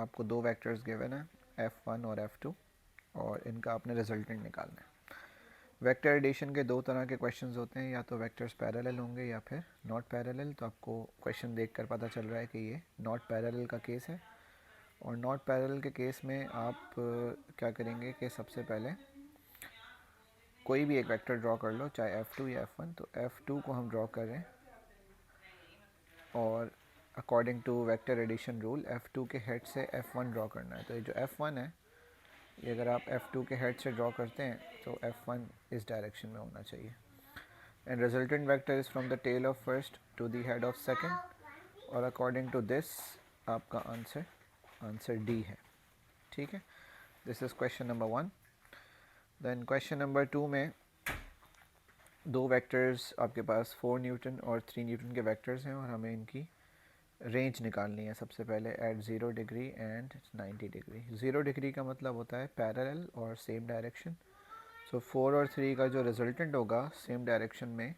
आपको दो vectors given है F1 और F2 और इनका आपने रिजल्टेंट निकालना है। वेक्टर एडिशन के दो तरह के क्वेश्चंस होते हैं, या तो वेक्टर्स पैरेलल होंगे या फिर नॉट पैरेलल। तो आपको क्वेश्चन देखकर पता चल रहा है कि ये नॉट पैरेलल का केस है। और नॉट पैरेलल के केस में आप क्या करेंगे कि सबसे पहले कोई भी एक वेक्टर ड्रॉ कर लो, चाहे F2 या F1। तो F2 को हम ड्रॉ करें और according to vector addition rule F2 के हेड से F1 ड्रॉ करना है। तो ये जो F1 है, ये अगर आप F2 के हेड से ड्रॉ करते हैं तो F1 इस डायरेक्शन में होना चाहिए। And resultant vector is from the tail of first to the head of second, और अकॉर्डिंग टू दिस आपका आंसर डी है। ठीक है, this is question number 1। Then question number 2 में दो वेक्टर्स आपके पास 4 न्यूटन और 3 न्यूटन के वेक्टर्स हैं और हमें इनकी रेंज निकालनी है। सबसे पहले at 0 degree and 90 degree. 0 degree का मतलब होता है पैरेलल और सेम डायरेक्शन। सो 4 और 3 का जो रिजल्टेंट होगा सेम डायरेक्शन में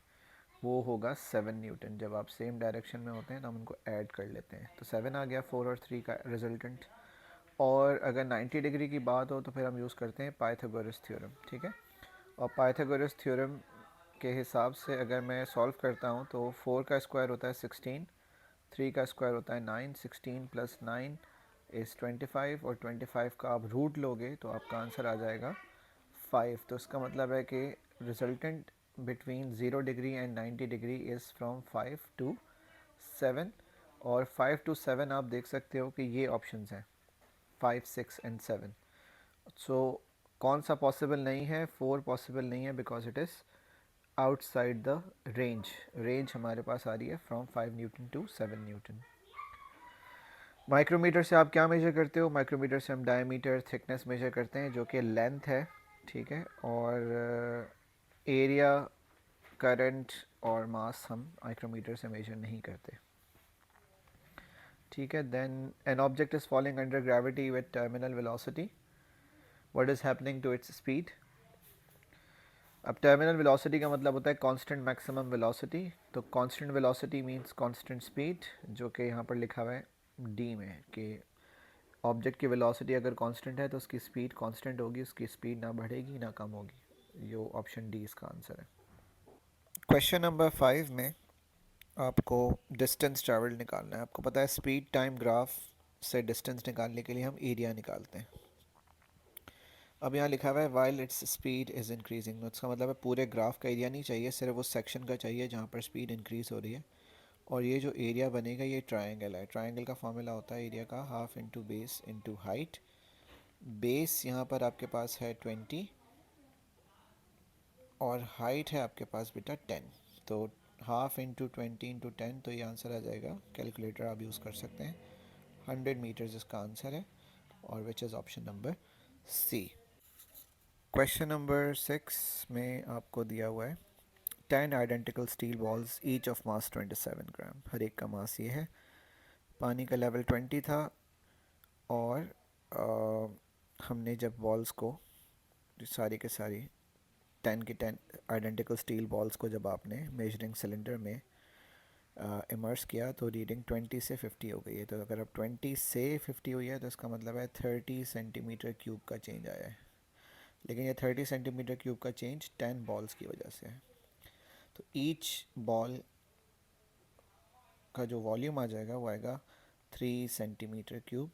वो होगा 7 न्यूटन। जब आप सेम डायरेक्शन में होते हैं तो हम उनको ऐड कर लेते हैं, तो 7 आ गया 4 और 3 का रिजल्टेंट। और अगर 90 डिग्री की बात हो तो फिर हम यूज़ करते हैं पाइथागोरस थ्योरम। ठीक है, और पाइथागोरस थ्योरम के हिसाब से अगर मैं सॉल्व करता हूँ तो 4 का स्क्वायर होता है 16, 3 का स्क्वायर होता है 9, 16 प्लस 9 इज़ 25, और 25 का आप रूट लोगे तो आपका आंसर आ जाएगा 5। तो इसका मतलब है कि resultant between 0 degree and 90 degree is from 5 to 7। और 5 टू 7 आप देख सकते हो कि ये ऑप्शंस हैं 5, 6 एंड 7। सो कौन सा पॉसिबल नहीं है? 4 पॉसिबल नहीं है because it is outside the range. Range हमारे पास आ रही है from 5 newton to 7 newton. Micrometer से आप क्या मेजर करते हो? माइक्रोमीटर से हम डायमीटर, थिकनेस मेजर करते हैं जो कि लेंथ है। ठीक है, और एरिया, करंट और मास हम माइक्रोमीटर से मेजर नहीं करते। ठीक है, then an object is falling under gravity with terminal velocity, what is happening to its speed? अब टर्मिनल वेलोसिटी का मतलब होता है कांस्टेंट मैक्सिमम वेलोसिटी। तो constant velocity means constant speed, जो कि यहाँ पर लिखा हुआ है डी में कि ऑब्जेक्ट की वेलोसिटी अगर कांस्टेंट है तो उसकी स्पीड कांस्टेंट होगी, उसकी स्पीड ना बढ़ेगी ना कम होगी। यो ऑप्शन डी इसका आंसर है। क्वेश्चन नंबर 5 में आपको डिस्टेंस ट्रैवल निकालना है। आपको पता है स्पीड टाइम ग्राफ से डिस्टेंस निकालने के लिए हम एरिया निकालते हैं। अब यहाँ लिखा हुआ है while its speed is increasing. इसका मतलब है पूरे ग्राफ का एरिया नहीं चाहिए, सिर्फ उस सेक्शन का चाहिए जहाँ पर स्पीड इंक्रीज़ हो रही है। और ये जो एरिया बनेगा ये ट्रायंगल है। ट्रायंगल का फॉर्मूला होता है एरिया का half into base into height. Base यहाँ पर आपके पास है 20 और हाइट है आपके पास बेटा 10। तो हाफ इंटू 20 इंटू 10, तो ये आंसर आ जाएगा। कैलकुलेटर आप यूज़ कर सकते हैं। 100 मीटर्स इसका आंसर है, और which is option number C. Question number 6 में आपको दिया हुआ है 10 identical steel balls each of mass 27 gram. हर एक का मास ये है। पानी का लेवल 20 था, और हमने जब बॉल्स को सारी के सारी 10 की 10 आइडेंटिकल स्टील बॉल्स को जब आपने मेजरिंग सिलेंडर में इमर्स किया तो रीडिंग 20 से 50 हो गई है। तो अगर अब 20 से 50 हुई है तो इसका मतलब है 30 सेंटीमीटर क्यूब का चेंज आया है। लेकिन ये 30 सेंटीमीटर क्यूब का चेंज 10 बॉल्स की वजह से है। तो ईच बॉल का जो वॉल्यूम आ जाएगा वो आएगा 3 सेंटीमीटर क्यूब,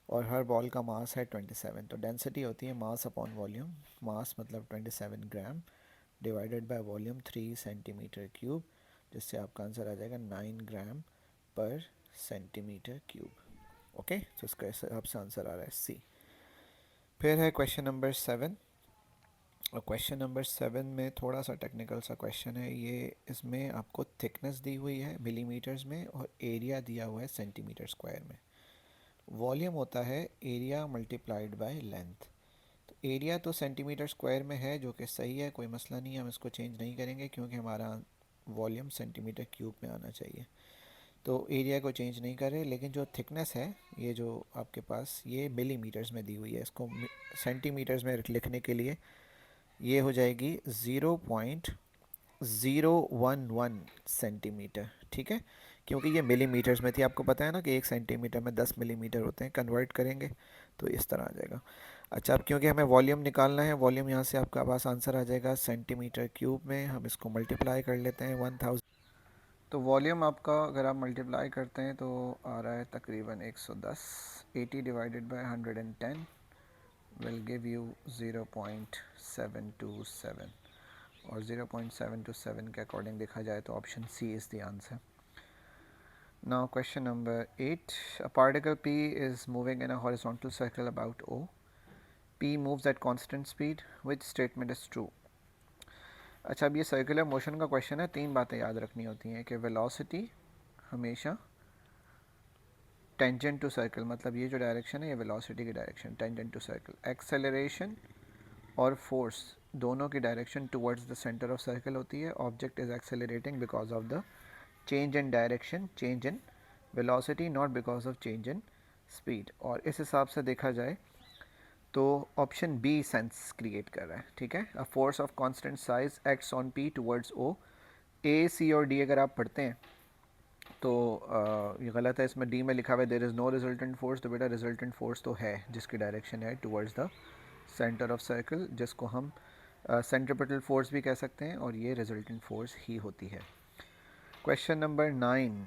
और हर बॉल का मास है 27। तो डेंसिटी होती है मास अपॉन वॉल्यूम। मास मतलब 27 gram divided by volume 3 centimetre cube, जिससे आपका आंसर आ जाएगा 9 ग्राम पर सेंटीमीटर क्यूब। ओके, तो इसका हिसाब से आंसर आ रहा है सी। फिर है क्वेश्चन नंबर 7। और क्वेश्चन नंबर 7 में थोड़ा सा टेक्निकल सा क्वेश्चन है ये। इसमें आपको थिकनेस दी हुई है मिलीमीटर्स में और एरिया दिया हुआ है सेंटीमीटर स्क्वायर में। वॉल्यूम होता है एरिया मल्टीप्लाइड बाय लेंथ। तो एरिया तो सेंटीमीटर स्क्वायर में है, जो कि सही है, कोई मसला नहीं है, हम इसको चेंज नहीं करेंगे क्योंकि हमारा वॉल्यूम सेंटीमीटर क्यूब में आना चाहिए। तो एरिया को चेंज नहीं करें, लेकिन जो थिकनेस है ये जो आपके पास ये मिलीमीटर्स में दी हुई है, इसको सेंटीमीटर्स में लिखने के लिए ये हो जाएगी 0.011 सेंटीमीटर। ठीक है, क्योंकि ये मिलीमीटर्स में थी, आपको पता है ना कि 1 सेंटीमीटर में 10 मिलीमीटर होते हैं, कन्वर्ट करेंगे तो इस तरह आ जाएगा। अच्छा, अब क्योंकि हमें वॉल्यूम निकालना है, वॉल्यूम यहाँ से आपका पास आंसर आ जाएगा सेंटीमीटर क्यूब में, हम इसको मल्टीप्लाई कर लेते हैं 1000। तो वॉल्यूम आपका अगर आप मल्टीप्लाई करते हैं तो आ रहा है तकरीबन 110। 80 divided by 110 will give you 0.727, और 0.727 के अकॉर्डिंग देखा जाए तो option C is the answer. Now question number 8. A particle P is moving in a horizontal circle about O. P moves at constant speed. Which statement is true? अच्छा, अब ये circular motion का question है, तीन बातें याद रखनी होती हैं कि वेलोसिटी हमेशा टेंजेंट टू सर्कल, मतलब ये जो डायरेक्शन है ये वेलोसिटी की direction tangent to circle. Acceleration और फोर्स दोनों की direction towards the centre of circle होती है। Object is accelerating because of the change in direction, change in velocity, not because of change in speed. और इस हिसाब से देखा जाए तो ऑप्शन बी सेंस क्रिएट कर रहा है, ठीक है। A force of constant size acts on P towards O. A, C और डी अगर आप पढ़ते हैं तो ये गलत है, इसमें डी में लिखा हुआ है there is no resultant force, तो बेटा रिजल्टेंट फोर्स तो है जिसकी डायरेक्शन है towards the centre of circle, जिसको हम सेंट्रिपिटल फोर्स भी कह सकते हैं, और ये रिजल्टेंट फोर्स ही होती है। क्वेश्चन नंबर 9,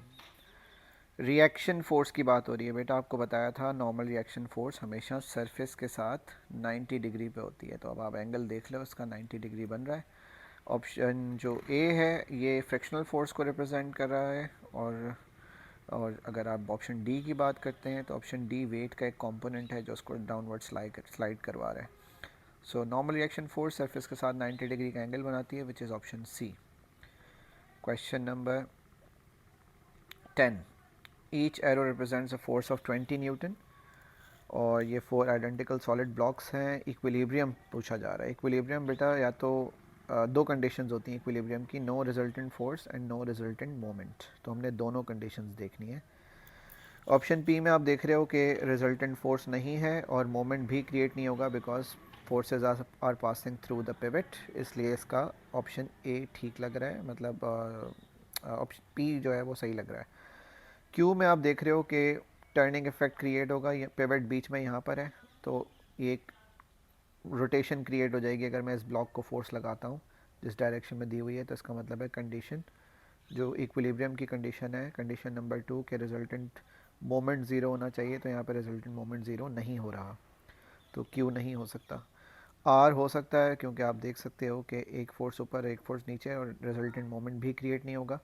रिएक्शन फोर्स की बात हो रही है। बेटा आपको बताया था नॉर्मल रिएक्शन फोर्स हमेशा सरफेस के साथ 90 डिग्री पे होती है, तो अब आप एंगल देख लो, उसका 90 डिग्री बन रहा है। ऑप्शन जो ए है ये फ्रिक्शनल फोर्स को रिप्रेजेंट कर रहा है, और अगर आप ऑप्शन डी की बात करते हैं तो ऑप्शन डी वेट का एक कंपोनेंट है जो उसको डाउनवर्ड स्लाइड करवा रहा है। So normal reaction force surface के साथ 90 डिग्री का एंगल बनाती है, which is option C. Question number 10, each arrow represents a force of 20 newton, और ये 4 आइडेंटिकल सॉलिड ब्लॉक्स हैं। इक्विलिब्रियम पूछा जा रहा है। इक्विलिब्रियम बेटा या तो दो कंडीशंस होती हैं इक्विलिब्रियम की, no resultant force and no resultant moment, तो हमने दोनों कंडीशंस देखनी है। ऑप्शन पी में आप देख रहे हो कि रिजल्टेंट फोर्स नहीं है और मोमेंट भी क्रिएट नहीं होगा because forces are passing through the pivot, इसलिए इसका ऑप्शन ए ठीक लग रहा है, मतलब ऑप्शन पी जो है वो सही लग रहा है। क्यू में आप देख रहे हो कि टर्निंग इफेक्ट क्रिएट होगा, ये पिवट बीच में यहाँ पर है, तो ये एक रोटेशन क्रिएट हो जाएगी अगर मैं इस ब्लॉक को फोर्स लगाता हूँ जिस डायरेक्शन में दी हुई है, तो इसका मतलब है कंडीशन जो इक्विलिब्रियम की कंडीशन है, कंडीशन नंबर 2 के रिजल्टेंट मोमेंट ज़ीरो होना चाहिए, तो यहाँ पे रिजल्टेंट मोमेंट ज़ीरो नहीं हो रहा, तो क्यू नहीं हो सकता। आर हो सकता है क्योंकि आप देख सकते हो कि एक फोर्स ऊपर एक फोर्स नीचे और रिजल्टेंट मोमेंट भी क्रिएट नहीं होगा।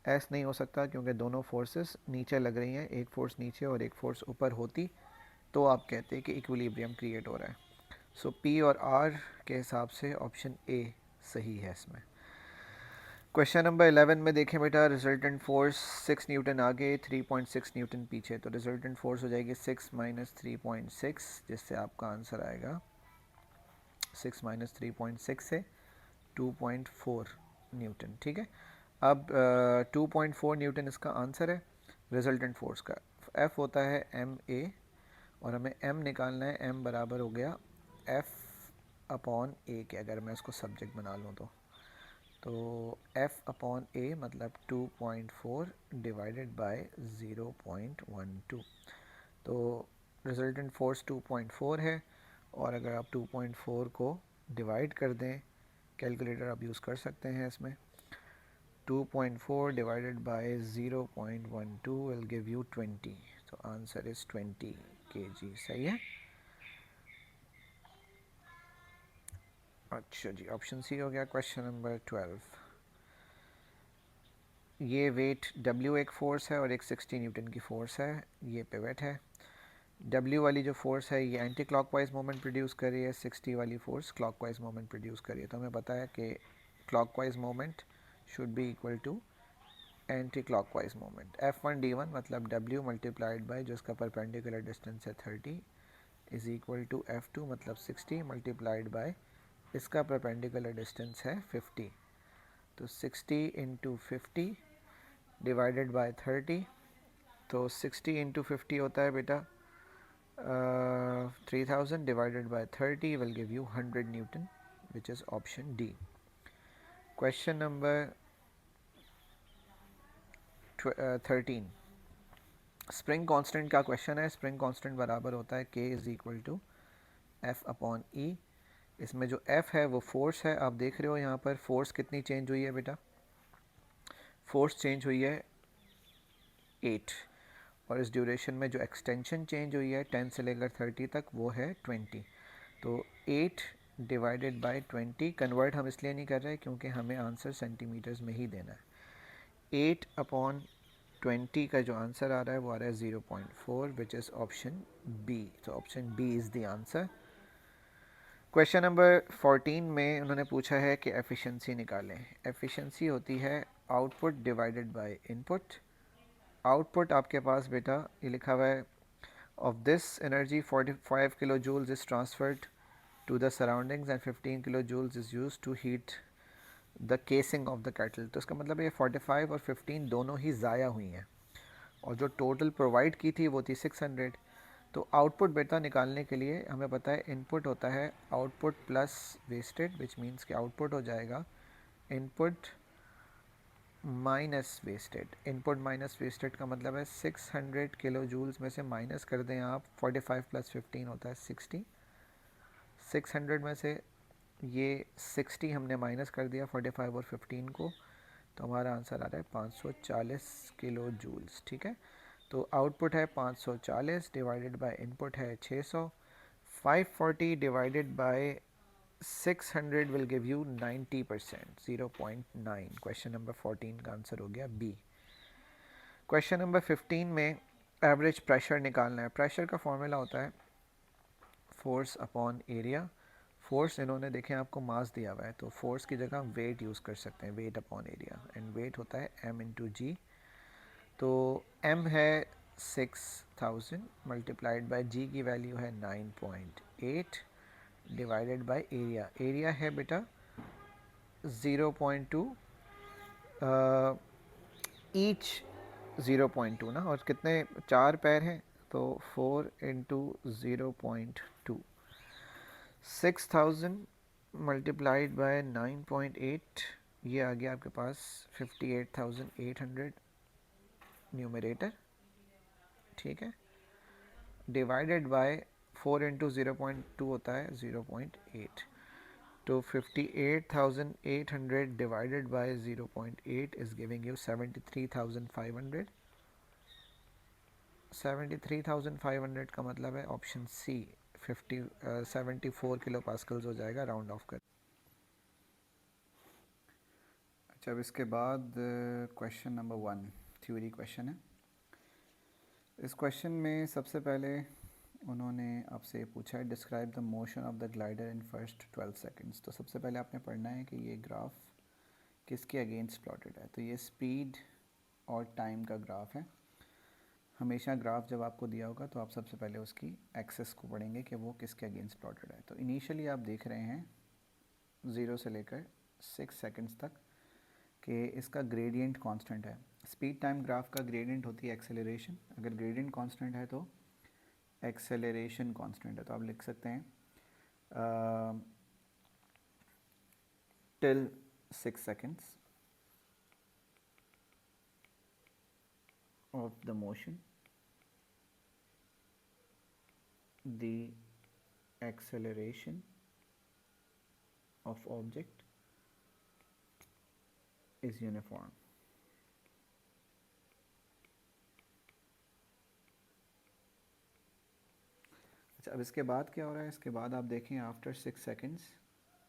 एस नहीं हो सकता क्योंकि दोनों फोर्सेस नीचे लग रही हैं, एक फोर्स नीचे और एक फोर्स ऊपर होती तो आप कहते हैं कि इक्विलिब्रियम क्रिएट हो रहा है। सो पी और आर के हिसाब से ऑप्शन ए सही है इसमें। क्वेश्चन नंबर 11 में देखें बेटा, रिजल्टेंट फोर्स 6 न्यूटन आगे 3.6 न्यूटन पीछे, तो रिजल्टेंट फोर्स हो जाएगी 6 माइनस 3.6, जिससे आपका आंसर आएगा 6 माइनस 3.6 से 2.4 न्यूटन, ठीक है। अब 2.4 न्यूटन इसका आंसर है रिजल्टेंट फोर्स का। एफ होता है एम ए, और हमें एम निकालना है, एम बराबर हो गया एफ अपॉन ए के, अगर मैं इसको सब्जेक्ट बना लूँ तो f अपॉन a मतलब 2.4 डिवाइडेड बाय 0.12, तो रिजल्टेंट फोर्स 2.4 है, और अगर आप 2.4 को डिवाइड कर दें, कैलकुलेटर आप यूज़ कर सकते हैं इसमें, 2.4 divided by 0.12 will give you 20, तो आंसर इज़ 20 kg, सही है। अच्छा जी, ऑप्शन सी हो गया। क्वेश्चन नंबर 12, ये वेट W एक फ़ोर्स है और एक 60 न्यूटन की फ़ोर्स है, ये पिवट है। W वाली जो फोर्स है ये एंटी क्लॉकवाइज मोमेंट प्रोड्यूस कर रही है, 60 वाली फोर्स क्लॉकवाइज मोमेंट प्रोड्यूस कर रही है, तो हमें पता है कि clockwise moment should be equal to anti clockwise moment. F1D1 मतलब W मल्टीप्लाइड बाय जो इसका परपेंडिकुलर डिस्टेंस है 30 इज़ इक्वल टू F2 मतलब 60 मल्टीप्लाइड बाय इसका परपेंडिकुलर डिस्टेंस है 50, तो 60 इंटू 50 डिवाइडेड बाय 30, तो 60 इंटू 50 होता है बेटा 3000 divided by 30 will give you 100 Newton, which is option D. Question number 13 spring constant का क्वेश्चन है। स्प्रिंग कांस्टेंट बराबर होता है K is equal to F upon E. इसमें जो एफ है वो फोर्स है। आप देख रहे हो यहाँ पर फोर्स कितनी चेंज हुई है बेटा, फोर्स चेंज हुई है 8, और इस ड्यूरेशन में जो एक्सटेंशन चेंज हुई है 10 से लेकर 30 तक वो है 20। तो 8 डिवाइडेड बाय 20, कन्वर्ट हम इसलिए नहीं कर रहे क्योंकि हमें आंसर सेंटीमीटर्स में ही देना है। 8 अपॉन 20 का जो आंसर आ रहा है वो आ रहा है 0.4 विच इज़ ऑप्शन बी। तो option B is the answer. Question number 14 में उन्होंने पूछा है कि एफिशिएंसी निकालें। एफिशिएंसी होती है output divided by input. Output आपके पास बेटा ये लिखा हुआ है, of this energy 45 kilo joules is transferred to the surroundings and 15 kilo joules is use to heat the casing of the kettle. तो इसका मतलब ये 45 और 15 दोनों ही ज़ाया हुई हैं, और जो टोटल प्रोवाइड की थी वो थी 600। तो आउटपुट बेटा निकालने के लिए हमें पता है इनपुट होता है output plus wasted, which means कि आउटपुट हो जाएगा input minus wasted. Input minus wasted का मतलब है 600 किलो जूल्स में से माइनस कर दें आप 45 प्लस 15 होता है 60। 600 में से ये 60 हमने माइनस कर दिया 45 और 15 को, तो हमारा आंसर आ रहा है 540 किलो जूल्स। ठीक है, तो आउटपुट है 540 डिवाइडेड बाय इनपुट है 600। 540 divided by 600 will give you 90%, 0.9। Question number 14 का आंसर हो गया बी। क्वेश्चन नंबर 15 में एवरेज प्रेशर निकालना है। प्रेशर का फॉर्मूला होता है फोर्स अपॉन एरिया। फोर्स इन्होंने देखें आपको मास दिया हुआ है, तो फोर्स की जगह वेट यूज़ कर सकते हैं, weight upon area, and weight होता है m इंटू जी। तो m है 6000 मल्टीप्लाइड बाय g की वैल्यू है 9.8 डिवाइडेड बाय एरिया। एरिया है बेटा 0.2, ईच 0.2 ना, और कितने 4 पैर हैं तो 4 इंटू 0.2, 6000 मल्टीप्लाइड बाय 9.8, ये आ गया आपके पास 58,800 न्यूमरेटर। ठीक है, डिवाइडेड बाय 4 इंटू 0.2 होता है 0.8, तो 58,800 divided by 0.8 is giving you 73,500। 73,500 का मतलब है ऑप्शन सी 74 किलो पास्कल्स हो जाएगा, राउंड ऑफ कर। अच्छा, अब इसके बाद क्वेश्चन नंबर 1 थ्योरी क्वेश्चन है। इस क्वेश्चन में सबसे पहले उन्होंने आपसे पूछा है describe the motion of the glider in first 12 seconds. तो सबसे पहले आपने पढ़ना है कि ये ग्राफ किसके अगेंस्ट प्लॉटेड है। तो ये स्पीड और टाइम का ग्राफ है। हमेशा ग्राफ जब आपको दिया होगा तो आप सबसे पहले उसकी एक्सेस को पढ़ेंगे कि वो किसके अगेंस्ट प्लॉटेड है। तो इनिशियली आप देख रहे हैं 0 से लेकर 6 सेकंड्स तक कि इसका ग्रेडियंट कांस्टेंट है। स्पीड टाइम ग्राफ का ग्रेडियंट होती है एक्सेलरेशन। अगर ग्रेडियंट कांस्टेंट है तो एक्सेलरेशन कांस्टेंट है। तो आप लिख सकते हैं till 6 seconds of the motion the acceleration of object is uniform। अच्छा, अब इसके बाद क्या हो रहा है, इसके बाद आप देखें आफ्टर 6 seconds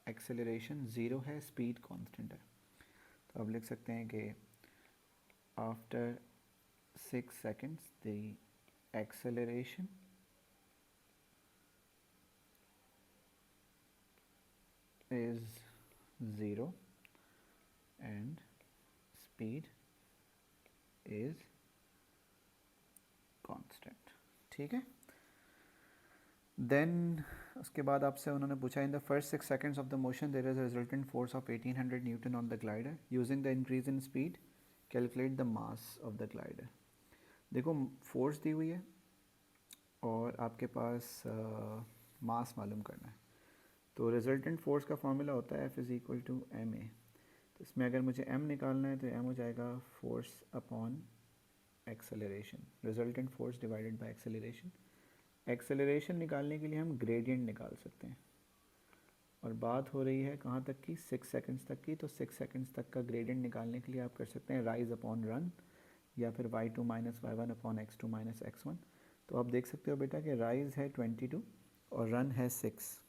एक्सेलरेशन 0 है, स्पीड कांस्टेंट है। तो आप लिख सकते हैं कि after 6 seconds the acceleration is 0 and speed is constant। ठीक है, देन उसके बाद आपसे उन्होंने पूछा in the first 6 seconds of the motion there is a resultant force of 1800 newton on the glider using the increase in speed calculate the mass of the glider. देखो force दी हुई है और आपके पास मास मालूम करना है। तो रिजल्टेंट फोर्स का फॉर्मूला होता है F is equal to M A. तो इसमें अगर मुझे m निकालना है तो m हो जाएगा force upon acceleration, resultant force divided by acceleration. Acceleration निकालने के लिए हम ग्रेडियंट निकाल सकते हैं, और बात हो रही है कहाँ तक की, 6 सेकंड्स तक की। तो 6 सेकंड्स तक का ग्रेडियंट निकालने के लिए आप कर सकते हैं राइज अपॉन रन, या फिर y2 minus y1 upon x2 minus x1। तो आप देख सकते हो बेटा कि राइज है 22 और रन है 6,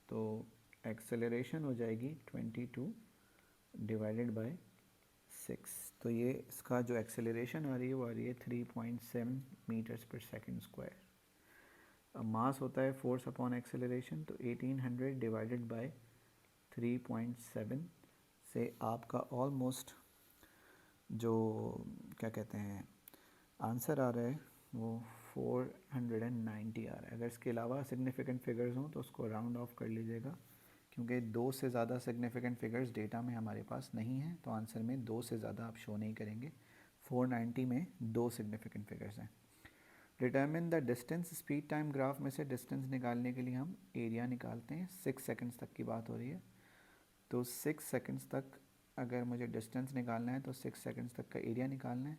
तो एक्सेलरेशन हो जाएगी 22 डिवाइडेड बाय 6। तो ये इसका जो एक्सेलरेशन आ रही है वो आ रही है 3.7 मीटर्स पर सेकंड स्क्वायर। अब मास होता है फोर्स अपॉन एक्सेलरेशन, तो 1800 डिवाइडेड बाय 3.7 से आपका ऑलमोस्ट जो क्या कहते हैं आंसर आ रहा है वो 490 आ रहा है। अगर इसके अलावा सिग्निफिकेंट फिगर्स हों तो उसको राउंड ऑफ कर लीजिएगा, क्योंकि 2 से ज़्यादा सिग्निफिकेंट फिगर्स डेटा में हमारे पास नहीं हैं, तो आंसर में 2 से ज़्यादा आप शो नहीं करेंगे। 490 में 2 सिग्निफिकेंट फिगर्स हैं। Determine the distance, speed time graph में से डिस्टेंस निकालने के लिए हम एरिया निकालते हैं। 6 सेकंड्स तक की बात हो रही है, तो 6 सेकंड्स तक अगर मुझे डिस्टेंस निकालना है तो 6 सेकंड्स तक का एरिया निकालना है,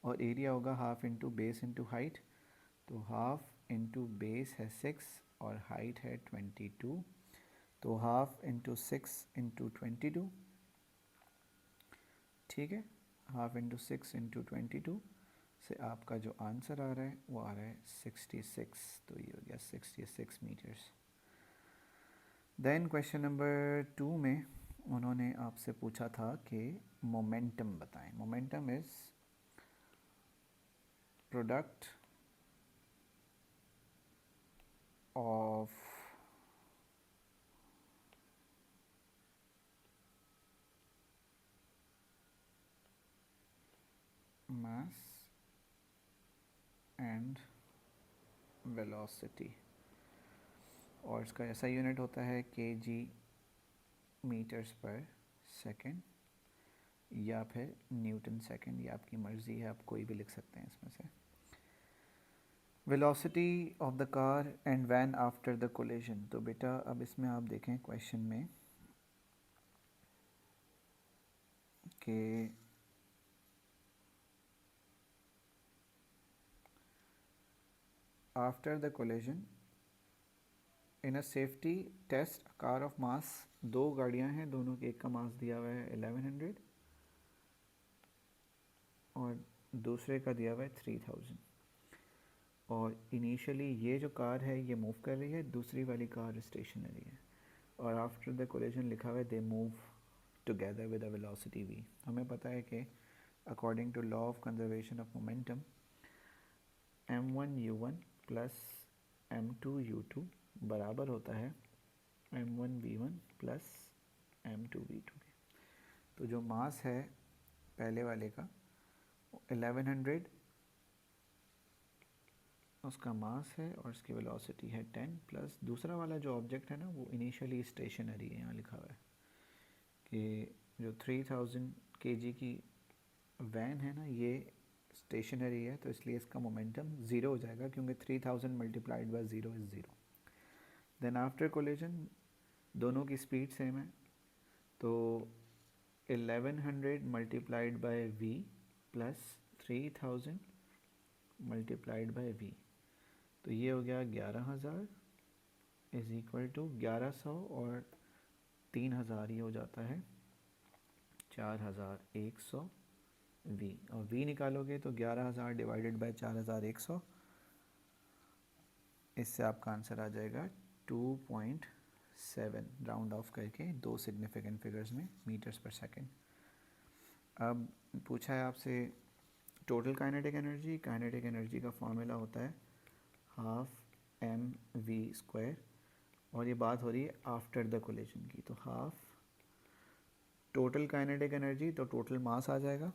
और एरिया होगा half into base into height. तो हाफ इंटू बेस है 6 और हाइट है 22, तो हाफ इंटू 6 इंटू 22, ठीक है। हाफ इंटू 6 इंटू 22 से आपका जो आंसर आ रहा है वो आ रहा है 66। तो ये हो गया 66 मीटर्स। देन क्वेश्चन नंबर 2 में उन्होंने आपसे पूछा था कि मोमेंटम बताएं। Momentum is product of mass and velocity, और इसका ऐसा यूनिट होता है kg मीटर्स पर सेकेंड, या फिर न्यूटन सेकेंड, ये आपकी मर्ज़ी है, आप कोई भी लिख सकते हैं इसमें से। Velocity of the car and van after the collision. तो बेटा अब इसमें आप देखें क्वेश्चन में कि after the collision in a safety test car of mass, 2 गाड़ियां हैं, दोनों के एक का मास दिया हुआ है 1100 और दूसरे का दिया हुआ है 3000, और इनिशियली ये जो कार है ये मूव कर रही है, दूसरी वाली कार स्टेशनरी है, और आफ्टर द कोलिजन लिखा हुआ है they move together with a velocity v। हमें पता है कि according to law of conservation of momentum m1u1 plus m2u2 बराबर होता है m1v1 प्लस m2v2 के। तो जो मास है पहले वाले का 1100 उसका मास है और इसकी वेलोसिटी है 10, प्लस दूसरा वाला जो ऑब्जेक्ट है ना वो इनिशियली स्टेशनरी है, यहाँ लिखा हुआ है कि जो 3000 kg की वैन है ना ये स्टेशनरी है, तो इसलिए इसका मोमेंटम ज़ीरो हो जाएगा, क्योंकि 3000 multiplied by zero is zero. Then after collision दोनों की स्पीड सेम है, तो 1100 multiplied by v plus 3000 multiplied by v, तो ये हो गया 11000 इज़ इक्वल टू 1100 और 3000 ये हो जाता है 4100 v, और v निकालोगे तो 11000 डिवाइडेड बाय 4100, इससे आपका आंसर आ जाएगा 2.7 राउंड ऑफ करके 2 सिग्निफिकेंट फिगर्स में मीटर्स पर सेकेंड। अब पूछा है आपसे total kinetic energy. Kinetic energy का फॉर्मूला होता है हाफ mv², और ये बात हो रही है आफ्टर द कोलिजन की, तो हाफ टोटल काइनेटिक एनर्जी, तो टोटल मास आ जाएगा,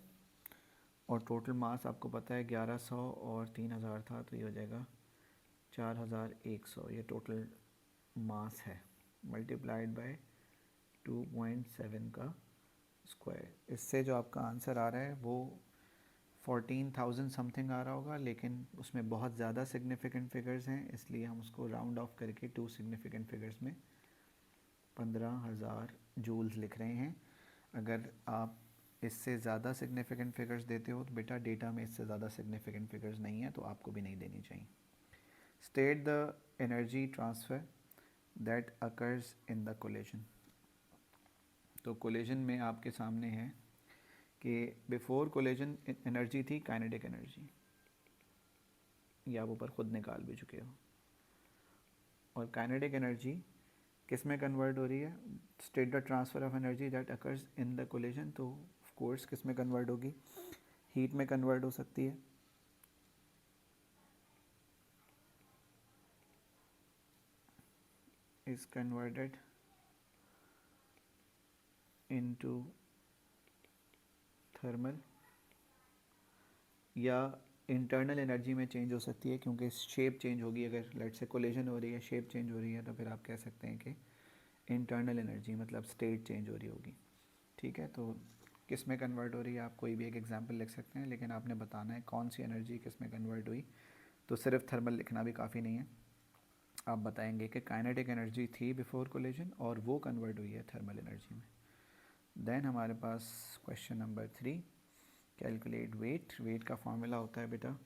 और टोटल मास आपको पता है 1100 और 3000 था, तो ये हो जाएगा 4100, ये टोटल मास है, मल्टीप्लाइड बाय 2.7 का स्क्वायर। इससे जो आपका आंसर आ रहा है वो 14,000 समथिंग आ रहा होगा, लेकिन उसमें बहुत ज़्यादा सिग्निफिकेंट फिगर्स हैं, इसलिए हम उसको राउंड ऑफ करके 2 सिग्निफिकेंट फिगर्स में 15,000 जूल्स लिख रहे हैं। अगर आप इससे ज़्यादा सिग्निफिकेंट फिगर्स देते हो तो बेटा डेटा में इससे ज़्यादा सिग्निफिकेंट फिगर्स नहीं है तो आपको भी नहीं देनी चाहिए. State the energy transfer that occurs in the collision. तो कोलिजन में आपके सामने है कि बिफोर कोलिजन एनर्जी थी काइनेटिक एनर्जी, या आप ऊपर खुद निकाल भी चुके हो. और काइनेटिक एनर्जी किस में कन्वर्ट हो रही है? State the transfer of energy that occurs in the collision. तो ऑफ कोर्स किस में कन्वर्ट होगी? हीट में कन्वर्ट हो सकती है. इज कन्वर्टेड इनटू थर्मल, या इंटरनल एनर्जी में चेंज हो सकती है क्योंकि शेप चेंज होगी. अगर लेट से कोलिजन हो रही है, शेप चेंज हो रही है, तो फिर आप कह सकते हैं कि इंटरनल एनर्जी मतलब स्टेट चेंज हो रही होगी. ठीक है, तो किस में कन्वर्ट हो रही है आप कोई भी एक एग्जांपल लिख सकते हैं, लेकिन आपने बताना है कौन सी एनर्जी किस में कन्वर्ट हुई. तो सिर्फ थर्मल लिखना भी काफ़ी नहीं है. आप बताएंगे कि काइनेटिक एनर्जी थी बिफोर कोलिजन और वो कन्वर्ट हुई है थर्मल एनर्जी में. देन हमारे पास question number 3, calculate weight. Weight का फॉर्मूला होता है बेटा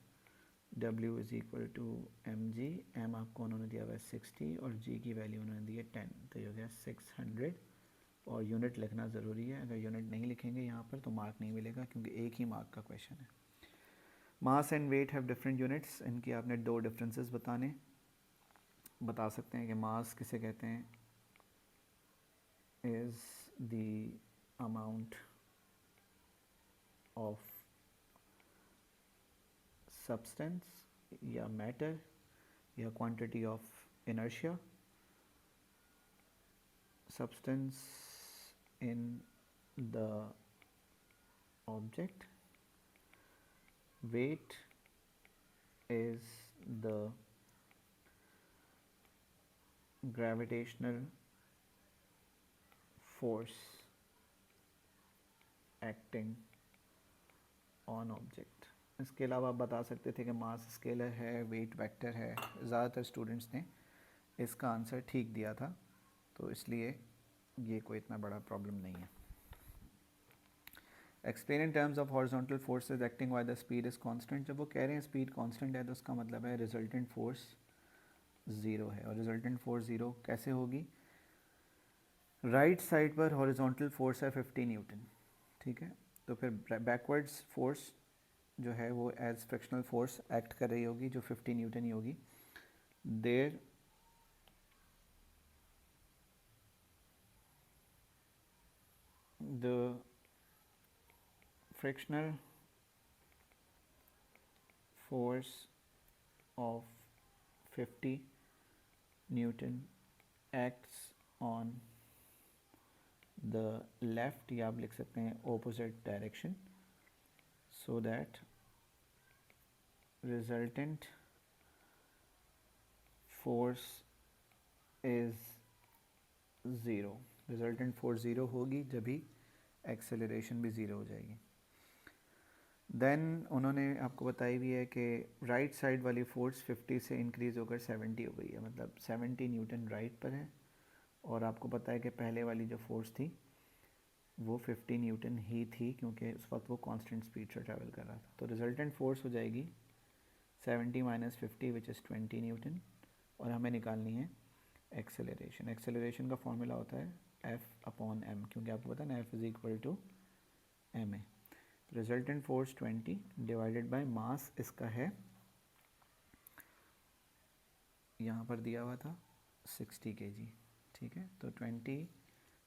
W इज़ equal to M G. M आपको उन्होंने दिया हुआ है 60 और जी की वैल्यू उन्होंने दी है 10, तो ये हो गया 600. और यूनिट लिखना ज़रूरी है, अगर यूनिट नहीं लिखेंगे यहाँ पर तो मार्क नहीं मिलेगा क्योंकि एक ही मार्क का क्वेश्चन है. Mass and weight have different units. इनकी आपने दो डिफरेंसेस बता सकते हैं कि मास किसे कहते हैं? Is the amount of substance या मैटर या quantity of inertia substance in the object. Weight is the gravitational force acting on object. इसके अलावा आप बता सकते थे कि मास स्केलर है, वेट वेक्टर है. ज़्यादातर स्टूडेंट्स ने इसका आंसर ठीक दिया था, तो इसलिए ये कोई इतना बड़ा प्रॉब्लम नहीं है. Explain in terms of horizontal forces acting why the speed is constant. जब वो कह रहे हैं स्पीड कांस्टेंट है तो उसका मतलब है रिजल्टेंट फोर्स ज़ीरो है. और रिजल्टेंट फोर्स ज़ीरो कैसे होगी? राइट साइड पर हॉरिजॉन्टल फोर्स है 50 न्यूटन. ठीक है, तो फिर बैकवर्ड्स फोर्स जो है वो एज फ्रिक्शनल फोर्स एक्ट कर रही होगी जो 50 न्यूटन ही होगी. There the frictional force of 50 Newton acts on the left, या आप लिख सकते हैं opposite direction, so that resultant force is zero. Resultant force zero होगी जब भी एक्सेलरेशन भी ज़ीरो हो जाएगी. देन उन्होंने आपको बताई भी है कि राइट साइड वाली फोर्स 50 से इंक्रीज़ होकर 70 हो गई है, मतलब 70 न्यूटन राइट पर है. और आपको पता है कि पहले वाली जो फोर्स थी वो 50 न्यूटन ही थी क्योंकि उस वक्त वो कांस्टेंट स्पीड से ट्रैवल कर रहा था. तो रिजल्टेंट फोर्स हो जाएगी 70 माइनस 50 विच इज़ 20 न्यूटन. और हमें निकालनी है एक्सेलरेशन. एक्सेलरेशन का फॉर्मूला होता है F/m, क्योंकि आपको पता है ना F is equal to ma. Resultant force 20 divided by mass इसका है, यहाँ पर दिया हुआ था 60 kg. ठीक है, तो 20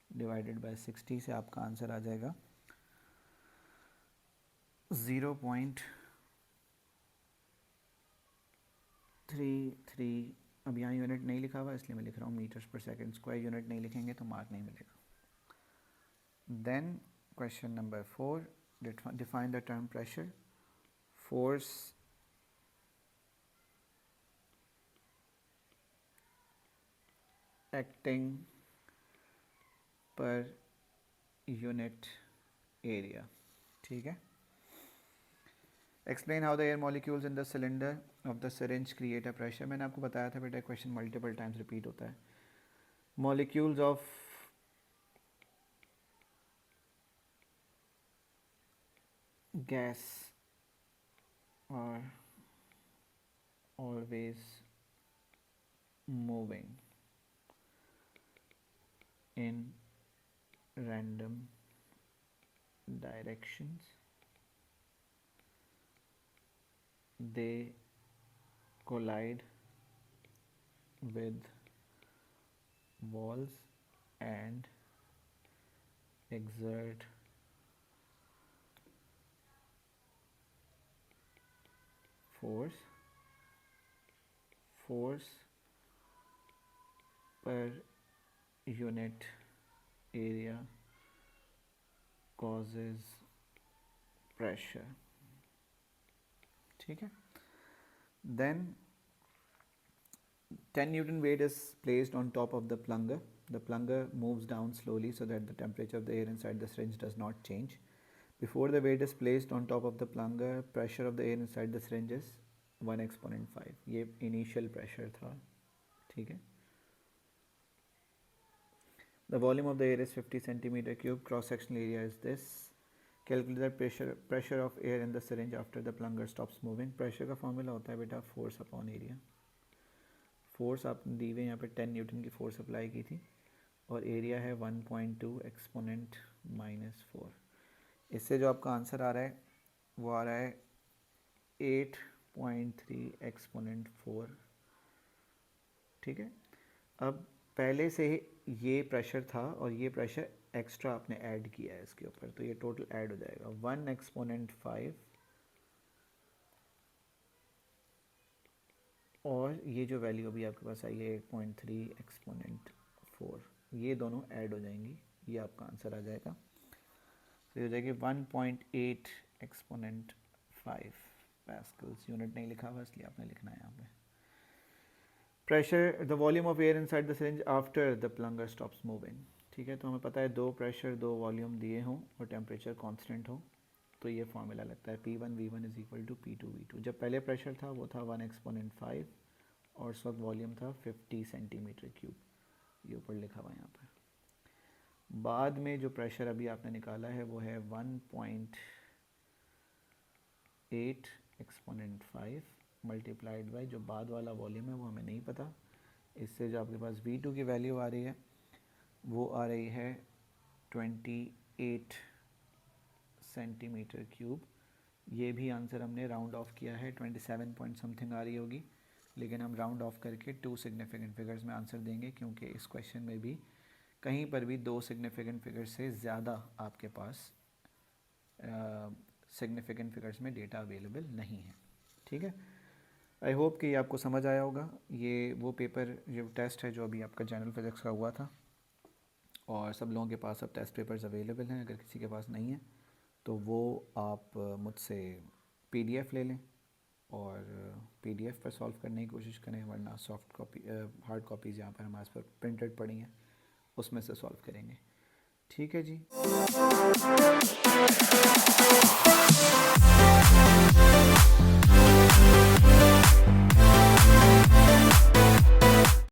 डिवाइडेड बाय 60 से आपका आंसर आ जाएगा 0.33. अब यहाँ यूनिट नहीं लिखा हुआ इसलिए मैं लिख रहा हूँ मीटर्स पर सेकेंड स्क्वायर. यूनिट नहीं लिखेंगे तो मार्क नहीं मिलेगा. Then question number 4, define the term pressure. Force acting per unit area. ठीक है. Explain how the air molecules in the cylinder of the syringe create a pressure. मैंने आपको बताया था बेटा क्वेश्चन मल्टीपल टाइम्स रिपीट होता है. Molecules of gas are always moving in random directions. They collide with walls and exert force per unit area causes pressure. ठीक है. Then 10 Newton weight is placed on top of the plunger. The plunger moves down slowly so that the temperature of the air inside the syringe does not change. Before the weight is placed on top of the plunger, pressure of the air inside the syringe is 1 exponent 5. ये initial pressure था. ठीक है. The volume of the air is 50 centimeter cube. Cross sectional area is this. Calculate the pressure of air in the syringe after the plunger stops moving. Pressure का formula होता है बेटा force upon area. Force आपने दी हुई यहाँ पे 10 Newton की force apply की थी और एरिया है 1.2 एक्सपोनेंट -4. इससे जो आपका आंसर आ रहा है वो आ रहा है 8.3 एक्सपोनेंट 4. ठीक है. अब पहले से ही ये प्रेशर था और ये प्रेशर एक्स्ट्रा आपने ऐड किया है इसके ऊपर, तो ये टोटल ऐड हो जाएगा 1 एक्सपोनेंट 5 और ये जो वैल्यू अभी आपके पास आई है 8.3 एक्सपोनेंट 4, ये दोनों ऐड हो जाएंगी. ये आपका आंसर आ जाएगा. तो ये हो जाएगी 1.8 एक्सपोनेंट 5 पास्कल्स. यूनिट नहीं लिखा हुआ इसलिए आपने लिखना है यहाँ पे. Pressure the volume of air inside the syringe after the plunger stops moving. ठीक है. तो हमें पता है दो प्रेशर दो वॉल्यूम दिए हों और टेम्परेचर कांस्टेंट हो तो ये फॉर्मूला लगता है P1 V1 is equal to P2 V2. जब पहले प्रेशर था वो था 1 एक्सपोनेंट 5 और उस वक्त वॉल्यूम था 50 सेंटीमीटर क्यूब. ये ऊपर लिखा हुआ है यहाँ पर. बाद में जो प्रेशर अभी आपने निकाला है वो है 1.8 एक्सपोनेंट 5 मल्टीप्लाइड बाई जो बाद वाला वॉल्यूम है वो हमें नहीं पता. इससे जो आपके पास V2 की वैल्यू आ रही है वो आ रही है 28 सेंटीमीटर क्यूब. ये भी आंसर हमने राउंड ऑफ किया है 27 पॉइंट समथिंग आ रही होगी, लेकिन हम राउंड ऑफ करके 2 सिग्निफिकेंट फिगर्स में आंसर देंगे क्योंकि इस क्वेश्चन में भी कहीं पर भी 2 सिग्निफिकेंट फिगर्स से ज़्यादा आपके पास सिग्निफिकेंट फिगर्स में डेटा अवेलेबल नहीं है. ठीक है. आई होप कि ये आपको समझ आया होगा. ये वो पेपर जो टेस्ट है जो अभी आपका जनरल फिज़िक्स का हुआ था और सब लोगों के पास अब टेस्ट पेपर्स अवेलेबल हैं. अगर किसी के पास नहीं है तो वो आप मुझसे PDF ले लें और PDF पर सॉल्व करने की कोशिश करें, वरना सॉफ्ट कॉपी हार्ड कॉपीज़ यहाँ पर हमारे पास प्रिंटेड पड़ी हैं उसमें से सॉल्व करेंगे. ठीक है जी.